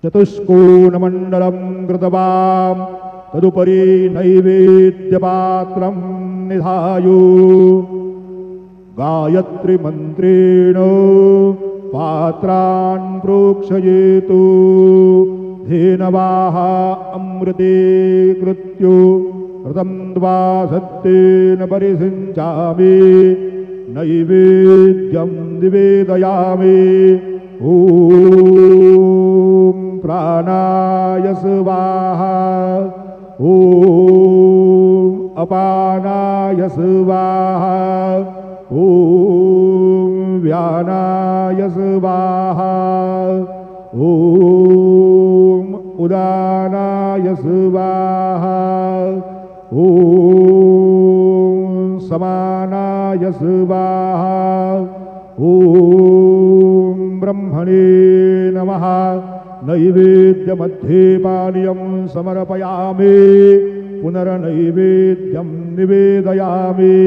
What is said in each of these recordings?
चतुष्कोणमण्डलं कृतवां तदुपरि नैवेद्यपात्रं निधायो गायत्री मन्त्रेण पात्रान् प्रोक्षयेतु धेनवाः अमृते कृत्यो व्रतं द्वा सत्येन परिसिञ्चामि नैवेद्यं निवेदयामि ॐ प्राणाय स्वाहा ॐ अपानाय स्वाहा ॐ व्यानाय स्वाहा ॐ उदानाय स्वाहा ॐ समानाय स्वाहा ॐ ब्रह्मणे नमः नैवेद्यमध्ये पानीयं समर्पयामि पुनर्नैवेद्यं निवेदयामि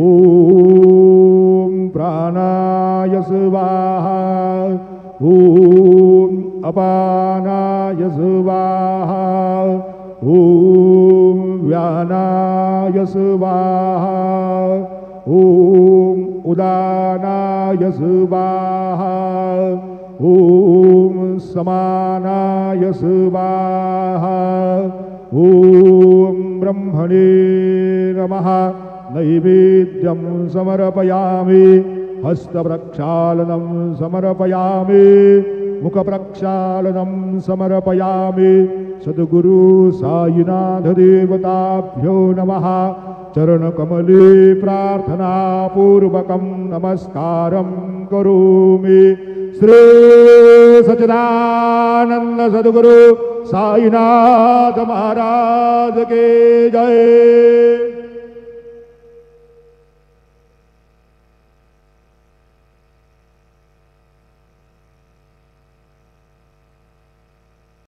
ॐ प्राणाय स्वाहा ॐ अपानाय स्वाहा ॐ व्यानाय स्वाहा ॐ उदानाय स्वाहा ॐ समानाय स्वाहा ॐ ब्रह्मणे नमः नैवेद्यं समर्पयामि हस्तप्रक्षालनं समर्पयामि मुखप्रक्षालनं समर्पयामि सद्गुरु साईनाथ देवताभ्यो नमः चरणकमले प्रार्थनापूर्वकं नमस्कारं करोमि श्री सच्चिदानंद सद्गुरु साईनाथ महाराज के जय।